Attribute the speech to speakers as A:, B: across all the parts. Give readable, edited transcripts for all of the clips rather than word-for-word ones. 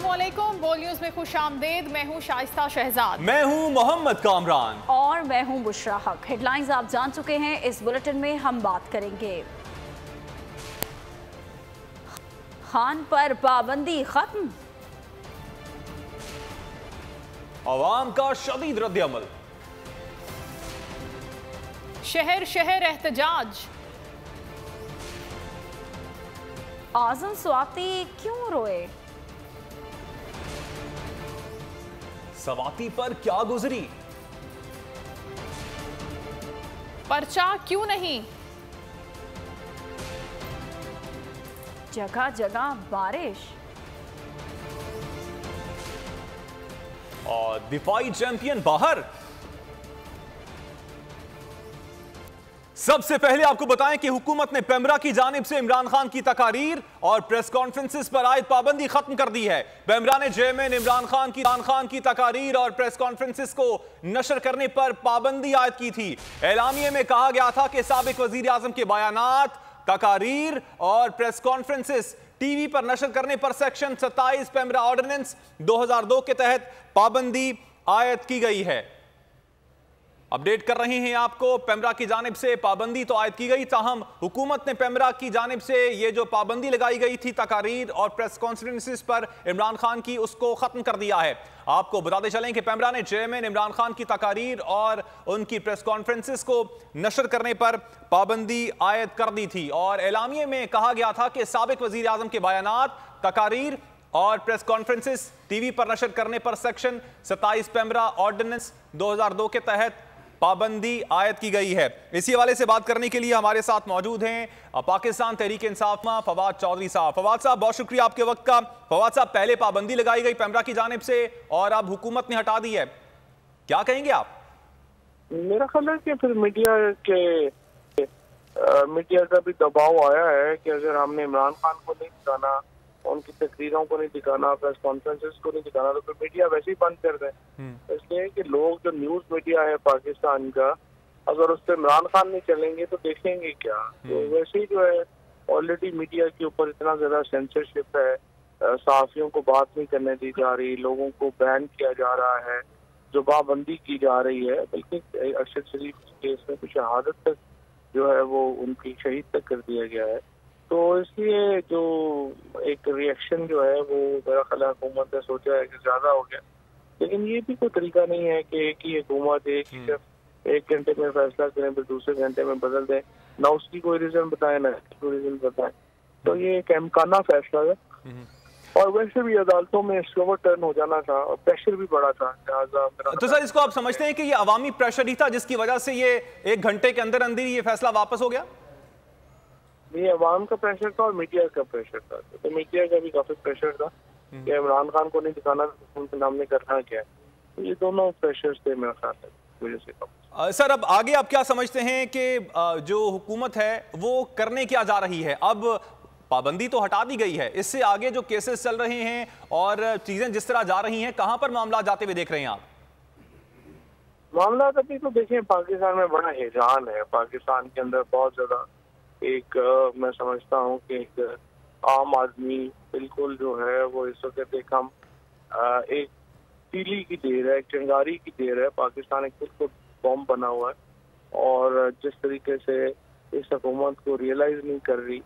A: अस्सलामुअलैकुम, बोल न्यूज में खुश आमदेद। मैं हूँ शाइस्ता शहजाद।
B: मैं हूँ मोहम्मद कामरान
C: और मैं हूँ बुशरा हक। हेडलाइंस आप जान चुके हैं, इस बुलेटिन में हम बात करेंगे। खान पर पाबंदी खत्म,
B: अवाम का शदीद रद्द-ए-अमल,
A: शहर शहर एहतजाज,
C: आजम स्वाति क्यों रोए,
B: सवाती पर क्या गुजरी,
A: पर्चा क्यों नहीं,
C: जगह जगह बारिश,
B: और दिफाई चैंपियन बाहर। सबसे पहले आपको बताएं कि हुकूमत ने पेमरा की जानिब से इमरान खान की तकारीर और प्रेस कॉन्फ्रेंसेस पर आयद पाबंदी खत्म कर दी है। पेमरा ने चेयरमैन इमरान खान की तकारीर और प्रेस कॉन्फ्रेंसेस को नशर करने पर पाबंदी आयद की थी। एलामिये में कहा गया था कि साबिक वजीर आजम के बयानात, तकारीर और प्रेस कॉन्फ्रेंसेस टीवी पर नशर करने पर सेक्शन 27 पेमरा ऑर्डिनेंस 2002 के तहत पाबंदी आयद की गई है। अपडेट कर रहे हैं आपको, पेमरा की जानिब से पाबंदी तो आयद की गई, ताहम हुकूमत ने पेमरा की जानिब से ये जो पाबंदी लगाई गई थी तकारीर और प्रेस कॉन्फ्रेंसेस पर इमरान खान की, उसको खत्म कर दिया है। आपको बताते चलें कि पेमरा ने चेयरमैन इमरान खान की तकारीर और उनकी प्रेस कॉन्फ्रेंसेस को नशर करने पर पाबंदी आयद कर दी थी और एलामिये में कहा गया था कि साबिक वजीर आजम के बयानात, तकारीर और प्रेस कॉन्फ्रेंसेस टीवी पर नशर करने पर सेक्शन 27 पेमरा ऑर्डिनेंस 2002 के तहत पाबंदी आयद की गई है। इसी हवाले से बात करने के लिए हमारे साथ मौजूद हैं पाकिस्तान तहरीक इंसाफ में फवाद चौधरी साहब। फवाद साहब, बहुत शुक्रिया आपके वक्त का। फवाद साहब, पहले पाबंदी लगाई गई पेमरा की जानिब से और अब हुकूमत ने हटा दी है, क्या कहेंगे आप?
D: मेरा ख्याल है कि फिर मीडिया का भी दबाव आया है कि अगर हमने इमरान खान को नहीं दिखाना, उनकी तकरीरों को नहीं दिखाना, प्रेस कॉन्फ्रेंसेस को नहीं दिखाना, तो फिर मीडिया वैसे ही बंद कर दें। इसलिए कि लोग जो न्यूज मीडिया है पाकिस्तान का, अगर उस पर इमरान खान नहीं चलेंगे तो देखेंगे क्या। तो वैसे ही जो है ऑलरेडी मीडिया के ऊपर इतना ज्यादा सेंसरशिप है, सहाफियों को बात नहीं करने दी जा रही, लोगों को बैन किया जा रहा है, जुबाबंदी की जा रही है, बल्कि अरशद शरीफ के केस में कुछ शहादत तक जो है वो उनकी शहीद तक कर दिया गया है। तो इसलिए जो एक रिएक्शन जो है वो मेरा ख्याल हुकूमत ने सोचा है कि ज्यादा हो गया, लेकिन ये भी कोई तरीका नहीं है कि एक ही हुकूमत एक घंटे में फैसला करें फिर दूसरे घंटे में बदल दें, ना उसकी कोई रीजन बताए ना कोई रीजन बताए। तो ये एक इम्काना फैसला है और वैसे भी अदालतों में इसको टर्न हो जाना था और प्रेशर भी बड़ा था।
B: तो सर, इसको आप समझते हैं कि ये अवामी प्रेशर ही था जिसकी वजह से ये एक घंटे के अंदर अंदर ये फैसला वापस हो गया?
D: ये अवाम का प्रेशर था और मीडिया का प्रेशर था। तो मीडिया का भी काफी प्रेशर था कि इमरान खान को नहीं दिखाना, उनके नाम करना क्या है। तो ये दोनों प्रेशर थे मेरा ख्याल है वजह से।
B: सर, अब आगे आप क्या समझते हैं कि जो हुकूमत है वो करने क्या जा रही है? अब पाबंदी तो हटा दी गई है, इससे आगे जो केसेस चल रहे हैं और चीजें जिस तरह जा रही हैं, कहां पर मामला जाते हुए देख रहे हैं आप?
D: मामला अभी तो देखिए पाकिस्तान में बड़ा हैजान है। पाकिस्तान के अंदर बहुत ज्यादा एक मैं समझता हूँ कि एक आम आदमी बिल्कुल जो है वो इस वक्त एक तीली की देर है, एक चिंगारी की देर है। पाकिस्तान एक बिल्कुल बॉम्ब बना हुआ है और जिस तरीके से इस हुकूमत को रियलाइज नहीं कर रही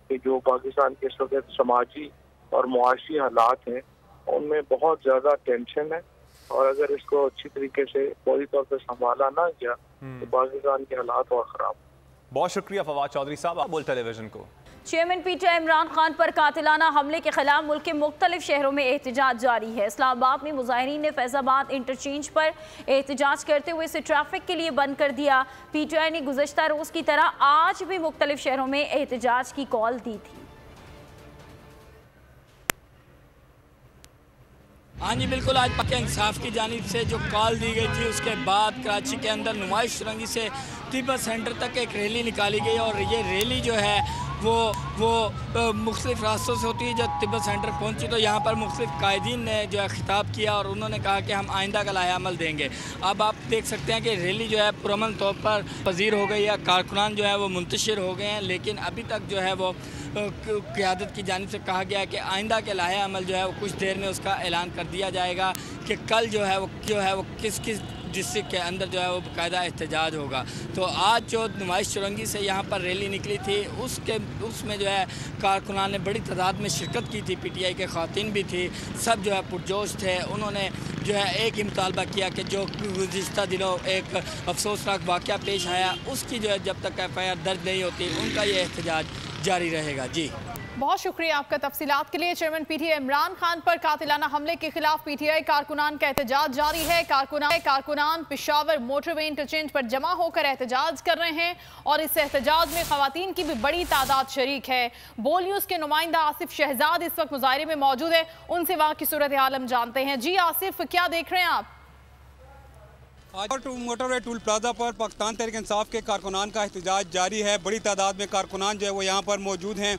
D: कि जो पाकिस्तान के इस वक्त समाजी और मुआशी हालात हैं उनमें बहुत ज़्यादा टेंशन है और अगर इसको अच्छी तरीके से पूरी तौर पर संभाला ना गया तो पाकिस्तान के हालात और ख़राब।
B: बहुत शुक्रिया फवाद चौधरी साहब, आप बोल टेलीविजन को।
C: चेयरमैन पीटीआई इमरान खान पर कातिलाना हमले के खिलाफ मुल्क के मुख्तलिफ शहरों में एहतजाज जारी है। इस्लामाबाद में मुजाहिरीन ने फैजाबाद इंटरचेंज पर एहतजाज करते हुए इसे ट्रैफिक के लिए बंद कर दिया। पीटीआई ने गुज़श्ता रोज़ की तरह आज भी मुख्तलिफ शहरों में एहतजाज की कॉल दी थी।
E: हाँ जी बिल्कुल, आज पक्के इंसाफ की जानिब से जो कॉल दी गई थी उसके बाद कराची के अंदर नुमाइश सुरंगी से तिब्बत सेंटर तक एक रैली निकाली गई और ये रैली जो है वो मुख्तलिफ रास्तों से होती है। जब तिब्बत सेंटर पहुंची तो यहाँ पर मुख्तलिफ कायदीन ने जो है खिताब किया और उन्होंने कहा कि हम आइंदा का लाहे अमल देंगे। अब आप देख सकते हैं कि रैली जो है पुरअमन तौर पर पजीर हो गई है, कारकुनान जो है वो मुंतशिर हो गए हैं, लेकिन अभी तक जो है वो क़यादत की जानिब से कहा गया है कि आइंदा के लाहे अमल जो है वो कुछ देर में उसका ऐलान कर दिया जाएगा कि कल जो है वो किस किस डिस्ट्रिक्ट के अंदर जो है वो बाकायदा एहतजाज होगा। तो आज जो नुमाइश चुरंगी से यहाँ पर रैली निकली थी उसमें जो है कारकुनान ने बड़ी तादाद में शिरकत की थी, PTI के ख़वातीन भी थी, सब जो है पुरजोश थे। उन्होंने जो है एक ही मुतालबा किया कि जो गुज़िश्ता दिनों एक अफसोसनाक वाक़या पेश आया उसकी जो है जब तक FIR दर्ज नहीं होती उनका ये एहतजाज जारी रहेगा। जी
A: बहुत शुक्रिया आपका तफसीलात के लिए। चेयरमैन PTI इमरान खान पर कातिलाना हमले के खिलाफ PTI कारकुनान का एहतजाज जारी है। कारकुनान पेशावर मोटरवे इंटरचेंज पर जमा होकर एहतजाज कर रहे हैं और इस एहतजाज में खवातीन की भी बड़ी तादाद शरीक है। बोल न्यूज़ के नुमाइंदा आसिफ शहजाद इस वक्त मुजाहरे में मौजूद है, उनसे वहाँ की सूरत हाल हम जानते हैं। जी आसिफ, क्या देख रहे हैं आप?
F: आज मोटरवे टूल प्लाजा पर पाकिस्तान तहरीक इंसाफ के कारकुनान का एहतजाज जारी है। बड़ी तादाद में कारकुनान जो है वो यहाँ पर मौजूद हैं।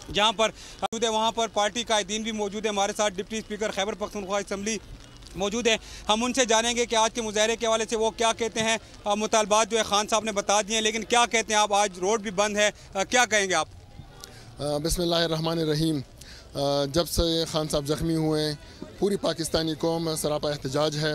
F: जहाँ पर मौजूद है वहाँ पर पार्टी कायदीन भी मौजूद है। हमारे साथ deputy speaker Khyber Pakhtunkhwa assembly मौजूद है। हम उनसे जानेंगे कि आज के मुजाहरे के हवाले से वो क्या कहते हैं। मुतालबात जो है खान साहब ने बता दिए हैं, लेकिन क्या कहते हैं आप? आज रोड भी बंद है, क्या कहेंगे आप?
G: बिस्मिल्लाहिर्रहमानिर्रहीम। जब से खान साहब ज़ख्मी हुए पूरी पाकिस्तानी कौम सरापा एहतजाज है।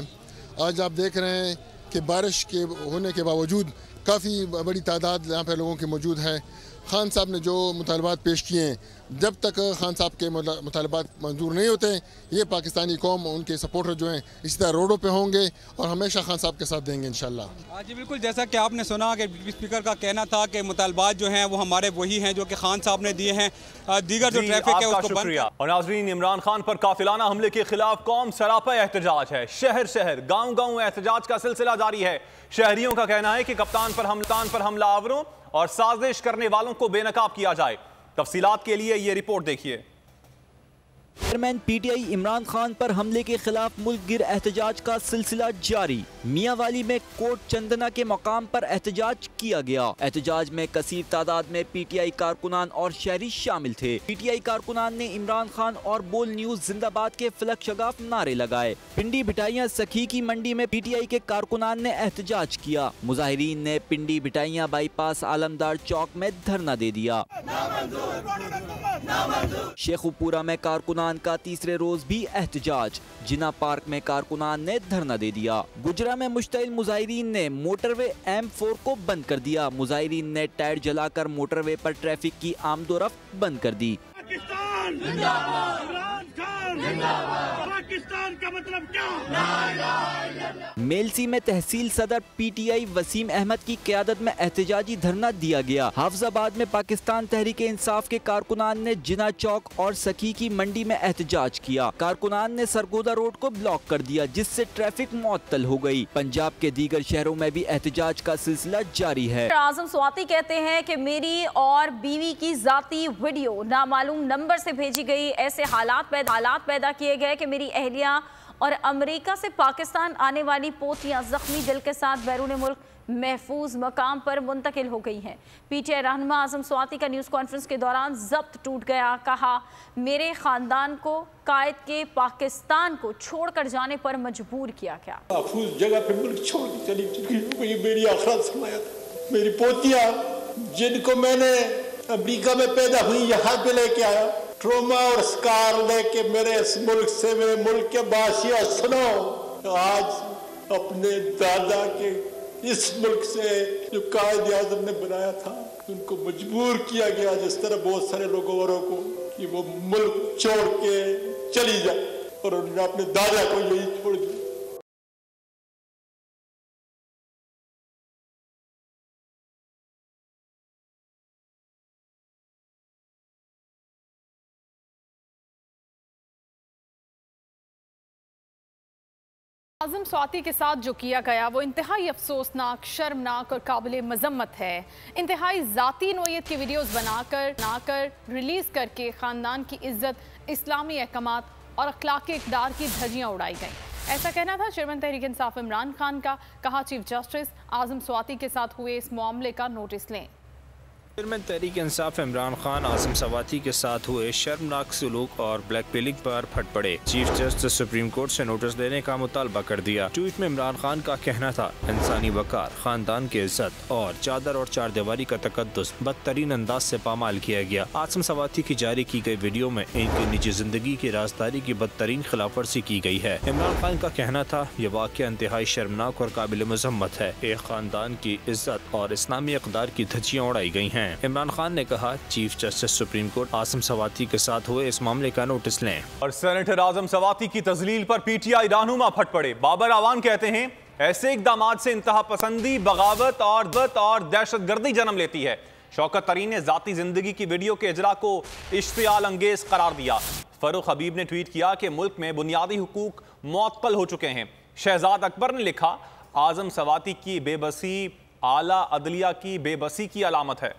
G: आज आप देख रहे हैं कि बारिश के होने के बावजूद काफ़ी बड़ी तादाद यहाँ पर लोगों की मौजूद है। खान साहब ने जो मुतालबात पेश किए हैं, जब तक खान साहब के मुतालबात मंजूर नहीं होते ये पाकिस्तानी कौम उनके सपोर्टर जो हैं इसी तरह रोडों पे होंगे और हमेशा खान साहब के साथ देंगे इंशाल्लाह।
F: जी बिल्कुल, जैसा कि आपने सुना कि डिप्टी स्पीकर का कहना था कि मुतालबात जो हैं वो हमारे वही हैं जो कि खान साहब ने दिए हैं। दीगर जो ट्रैफिक है उसको
B: शुक्रिया। और नाज़रीन, इमरान खान पर कातिलाना हमले के खिलाफ कौम सरापा एहतजाज है। शहर शहर गाँव गाँव एहतजाज का सिलसिला जारी है। शहरियों का कहना है कि कप्तान पर हमलावरों और साजिश करने वालों को बेनकाब किया जाए। तफसीलात के लिए ये रिपोर्ट देखिए।
H: चेयरमैन PTI इमरान खान पर हमले के खिलाफ मुल्क गिर एहतजाज का सिलसिला जारी। मियांवाली में कोट चंदना के मकाम पर एहतजाज किया गया। एहतजाज में कसीर तादाद में PTI कारकुनान और शहरी शामिल थे। PTI कारकुनान ने इमरान खान और बोल न्यूज जिंदाबाद के फलक शगाफ नारे लगाए। पिंडी भिटाइयां सखी की मंडी में PTI के कारकुनान ने एहतजाज किया। मुजाहिरीन ने पिंडी भिटाइयां बाईपास आलमदार चौक में धरना दे दिया। शेखुपुरा में कारकुनान का तीसरे रोज भी एहतजाज। जिना पार्क में कारकुनान ने धरना दे दिया। गुजरा में मुश्तइल मुजाहिरीन ने मोटरवे M4 को बंद कर दिया। मुजाहिरीन ने टायर जलाकर मोटरवे पर ट्रैफिक की आमदोरफ्त बंद कर दी।
I: पाकिस्तान जिंदाबाद, इमरान खान जिंदाबाद, पाकिस्तान का मतलब क्या?
H: मेलसी में तहसील सदर PTI वसीम अहमद की क़यादत में एहतजाजी धरना दिया गया। हाफिजाबाद में पाकिस्तान तहरीक इंसाफ के कारकुनान ने जिना चौक और सखी की मंडी में एहतजाज किया। कारकुनान ने सरगोदा रोड को ब्लॉक कर दिया, जिससे ट्रैफिक मुअत्तल हो गई। पंजाब के दीगर शहरों में भी एहतजाज का सिलसिला जारी है।
C: आजम स्वाति कहते हैं कि मेरी और बीवी की जाती वीडियो नामालूम नंबर से भेजी गई। ऐसे हालात पैदा किए गए कि मेरी अहलिया और अमेरिका से पाकिस्तान आने वाली पोतियां जख्मी दिल के साथ बैरून मुल्क महफूज मकाम पर मुंतकिल हो गई हैं। PTI रहनुमा आजम स्वाति का न्यूज़ कॉन्फ्रेंस के दौरान जब्त टूट गया। कहा, मेरे ख़ानदान को कायद के पाकिस्तान को छोड़कर जाने पर मजबूर किया गया।
I: महफूज जगह पे मुल्क छोड़ के चली चुकी। मेरी आखिरत समाया था। मेरी पोतियां जिनको मैंने अमेरिका में पैदा हुई यहाँ पे लेके आया, ट्रोमा और स्कार लेके मेरे इस मुल्क से, मेरे मुल्क के बाशिया सुनो, आज अपने दादा के इस मुल्क से जो कायद आज़म ने बनाया था उनको मजबूर किया गया, जिस तरह बहुत सारे लोगों औरों को, कि वो मुल्क छोड़ के चली जाए, और उन्होंने अपने दादा को यही छोड़ दिया।
A: आजम स्वाति के साथ जो किया गया वो इंतहाई अफसोसनाक, शर्मनाक और काबिल मजम्मत है। इंतहाई ज़ाती नोयत की वीडियोस बनाकर रिलीज़ करके ख़ानदान की इज्जत, इस्लामी अहकामात और अखलाकी इक़दार की धज्जियाँ उड़ाई गईं। ऐसा कहना था चेयरमैन तहरीक इंसाफ इमरान खान का। कहा, चीफ जस्टिस आजम स्वाति के साथ हुए इस मामले का नोटिस लें।
J: चेयरमैन तहरीक इंसाफ इमरान खान आजम सवाती के साथ हुए शर्मनाक सलूक और ब्लैकमेलिंग पर फट पड़े। चीफ जस्टिस सुप्रीम कोर्ट से नोटिस देने का मुतालबा कर दिया। ट्वीट में इमरान खान का कहना था, इंसानी वकार, खानदान की इज्जत और चादर और चारदीवारी का तकद्दुस बदतरीन अंदाज से पामाल किया गया। आजम सवाती की जारी की गई वीडियो में इनकी निजी जिंदगी की राजदारी की बदतरीन खिलाफवर्जी की गई है। इमरान खान का कहना था, ये वाक़या इंतहाई शर्मनाक और काबिल मजम्मत है। एक खानदान की इज्जत और इस्लामी इक़दार की धज्जियाँ उड़ाई गई हैं। इमरान खान ने कहा, चीफ जस्टिस सुप्रीम कोर्ट आजम सवाती के साथ हुए इस मामले का नोटिस लें।
B: और सेनेटर आजम सवाती की तजलील पर पीटीआई रहनुमा फट पड़े। बाबर आवान कहते हैं, ऐसे इक़दाम से इंतहा पसंदी, बगावत और दहशतगर्दी जन्म लेती है। शौकत तरीन ने जाती जिंदगी की वीडियो के इजरा को इश्तियाल अंगेज करार दिया। फरूख हबीब ने ट्वीट किया कि मुल्क में बुनियादी हुकूक मुअत्तल हो चुके हैं। शहजाद अकबर ने लिखा, आजम सवाती की बेबसी आला अदलिया की बेबसी की अलामत है।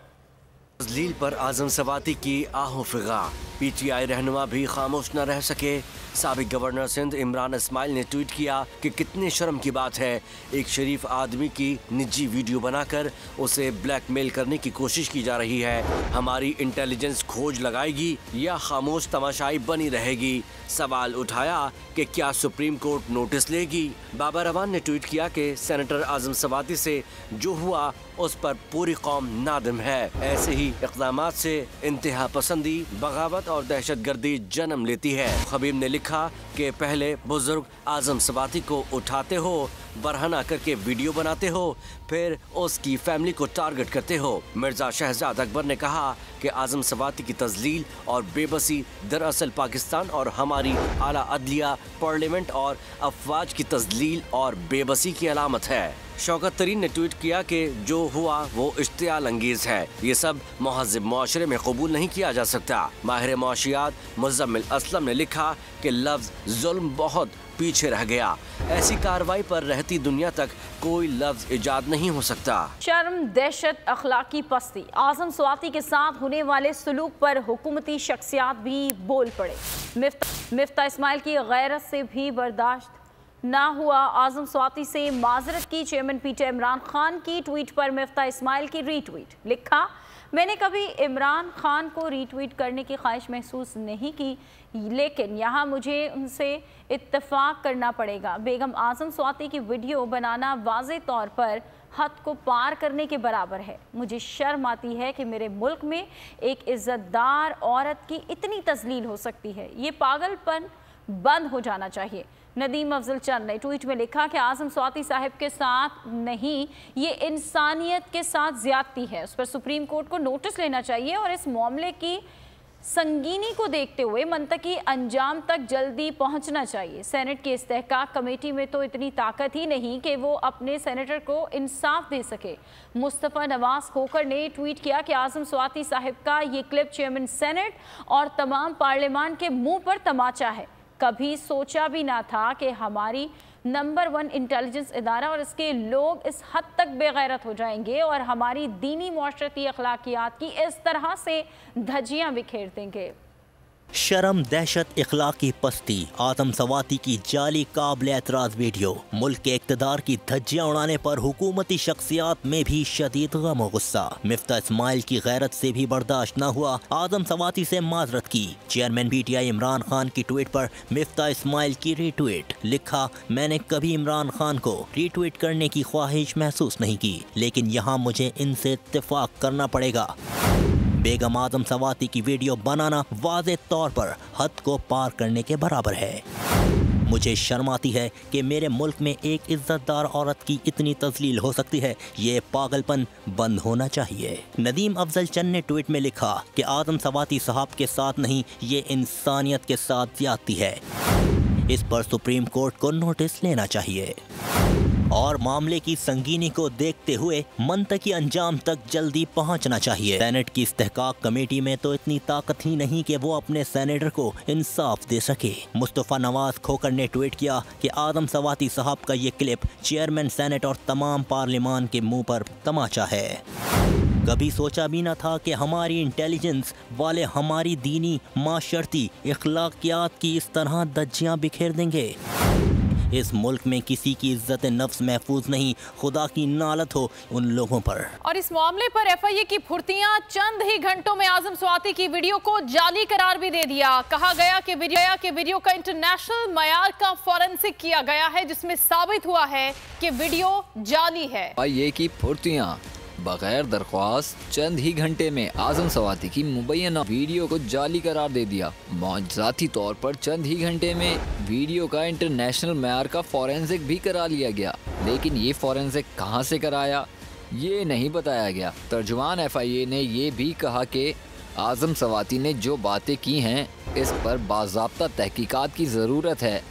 K: तस्लील पर आजम सवाती की आहो फिगा, पीटीआई रहनुमा भी खामोश न रह सके। साबिक गवर्नर सिंध इमरान इस्माइल ने ट्वीट किया कि कितने शर्म की बात है, एक शरीफ आदमी की निजी वीडियो बनाकर उसे ब्लैकमेल करने की कोशिश की जा रही है। हमारी इंटेलिजेंस खोज लगाएगी या खामोश तमाशाई बनी रहेगी। सवाल उठाया कि क्या सुप्रीम कोर्ट नोटिस लेगी। बाबर अवान ने ट्वीट किया कि सेनेटर आजम सवाती से जो हुआ उस पर पूरी कौम नादिम है। ऐसे ही इक़दामात से इंतहा पसंदी, बगावत और दहशतगर्दी जन्म लेती है। हबीब ने लिखा कि पहले बुजुर्ग आजम सवाती को उठाते हो, बरहना करके वीडियो बनाते हो, फिर उसकी फैमिली को टारगेट करते हो। मिर्जा शहजाद अकबर ने कहा कि आजम सवाती की तजलील और बेबसी दरअसल पाकिस्तान और हमारी आला अदलिया, पार्लियामेंट और अफवाज की तजलील और बेबसी की अलामत है। शौकत तरीन ने ट्वीट किया कि जो हुआ वो इश्तियाल अंगेज है। ये सब महज़िब मुआशरे में कबूल नहीं किया जा सकता। माहिर मुआशियात मुज़म्मिल असलम ने लिखा कि लफ्ज़ जुल्म बहुत पीछे रह गया। ऐसी कार्रवाई पर रहती दुनिया तक कोई लफ्ज़ इजाद नहीं हो सकता।
C: शर्म, दहशत, अखलाकी पस्ती। आजम सवाती के साथ होने वाले सलूक पर हुकूमती शख्सियात भी बोल पड़े। मिफ्ता इस्माइल की गैरत से भी बर्दाश्त ना हुआ। आजम सवाती से माजरत की। चेयरमैन पीटीआई इमरान खान की ट्वीट पर मिफ्ता इस्माइल की रीट्वीट। लिखा, मैंने कभी इमरान खान को रीट्वीट करने की ख्वाहिश महसूस नहीं की, लेकिन यहाँ मुझे उनसे इत्तेफाक करना पड़ेगा। बेगम आजम सवाती की वीडियो बनाना वाज़े तौर पर हद को पार करने के बराबर है। मुझे शर्म आती है कि मेरे मुल्क में एक इज़्ज़तदार औरत की इतनी तजलील हो सकती है। ये पागलपन बंद हो जाना चाहिए। नदीम अफजल चंद ने ट्वीट में लिखा कि आजम सवाती साहब के साथ नहीं, ये इंसानियत के साथ ज्यादती है। उस पर सुप्रीम कोर्ट को नोटिस लेना चाहिए और इस मामले की संगीनी को देखते हुए मंतकी अंजाम तक जल्दी पहुंचना चाहिए। सेनेट की इस्तेहकाक कमेटी में तो इतनी ताकत ही नहीं कि वो अपने सेनेटर को इंसाफ दे सके। मुस्तफ़ा नवाज खोकर ने ट्वीट किया कि आजम सवाती साहब का ये क्लिप चेयरमैन सेनेट और तमाम पार्लियामान के मुंह पर तमाचा है। कभी सोचा भी ना था कि हमारी नंबर 1 इंटेलिजेंस इदारा और इसके लोग इस हद तक बेगैरत हो जाएंगे और हमारी दीनी मुआशरती अखलाकियात की इस तरह से धज्जियां बिखेर देंगे।
H: शर्म, दहशत, इखलाकी पस्ती। आजम सवाती की जाली काबिल एतराज़ वीडियो मुल्क के इक़्तिदार की धज्जियां उड़ाने पर हुकूमती शख्सियात में भी शदीद गम और गुस्सा। मिफ्ता इस्माइल की गैरत से भी बर्दाश्त न हुआ, आजम सवाती से माजरत की। चेयरमैन पीटीआई इमरान खान की ट्वीट पर मिफ्ता इस्माइल की रीट्वीट। लिखा, मैंने कभी इमरान खान को रीट्वीट करने की ख्वाहिश महसूस नहीं की, लेकिन यहाँ मुझे इनसे इत्तेफाक करना पड़ेगा। बेगम आजम सवाती की वीडियो बनाना वाज़े तौर पर हद को पार करने के बराबर है। मुझे शर्म आती है कि मेरे मुल्क में एक इज्जतदार औरत की इतनी तजलील हो सकती है। ये पागलपन बंद होना चाहिए। नदीम अफजल चंद ने ट्वीट में लिखा कि आजम सवाती साहब के साथ नहीं, ये इंसानियत के साथ ज्यादती है। इस पर सुप्रीम कोर्ट को नोटिस लेना चाहिए और मामले की संगीनी को देखते हुए मंतकी अंजाम तक जल्दी पहुंचना चाहिए। सेनेट की इस्तेहकाक कमेटी में तो इतनी ताकत ही नहीं कि वो अपने सेनेटर को इंसाफ दे सके। मुस्तफ़ा नवाज खोकर ने ट्वीट किया कि आदम सवाती साहब का ये क्लिप चेयरमैन सेनेट और तमाम पार्लियामान के मुंह पर तमाचा है। कभी सोचा भी न था कि हमारी इंटेलिजेंस वाले हमारी दीनी, माशरती, इखलाकियात की इस तरह धज्जियां बिखेर देंगे।
L: इस मुल्क में किसी की इज्जत नफ्स महफूज नहीं, खुदा की नालत हो उन लोगों पर।
A: और इस मामले पर FIA की फुर्तियां, चंद ही घंटों में आजम स्वाति की वीडियो को जाली करार भी दे दिया। कहा गया कि वीडियो का इंटरनेशनल मयार का फॉरेंसिक किया गया है, जिसमें साबित हुआ है कि वीडियो जाली है।
M: FIA की फुर्तियां, बगैर दरख्वास्त चंद ही घंटे में आजम स्वाति की मुबैना वीडियो को जाली करार दे दिया। मौजूदाती तौर पर चंद ही घंटे में वीडियो का इंटरनेशनल मयार का फॉरेंसिक भी करा लिया गया, लेकिन ये फॉरेंसिक कहां से कराया ये नहीं बताया गया। तर्जुमान FIA ने ये भी कहा कि आजम स्वाति ने जो बातें की हैं इस पर बाज़ाब्ता तहकीकात की ज़रूरत है।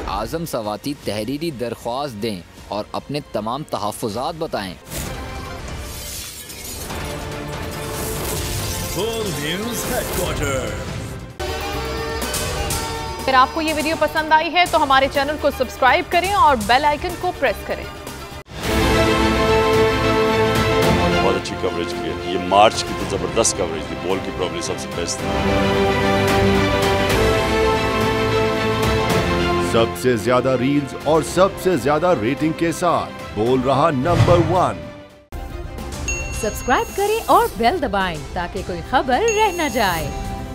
M: आजम स्वाति तहरीरी दरख्वास्त दें और अपने तमाम तहफ़्फ़ुज़ात बताएं।
A: अगर आपको ये वीडियो पसंद आई है तो हमारे चैनल को सब्सक्राइब करें और बेल आइकन को प्रेस करें।
N: बहुत अच्छी कवरेज की है, ये मार्च की तो जबरदस्त कवरेज थी, बॉल की प्रॉब्लम सबसे बेस्ट थी।
O: सबसे ज्यादा रील्स और सबसे ज्यादा रेटिंग के साथ बोल रहा नंबर 1।
P: सब्सक्राइब करें और बेल दबाएं ताकि कोई खबर रह न जाए।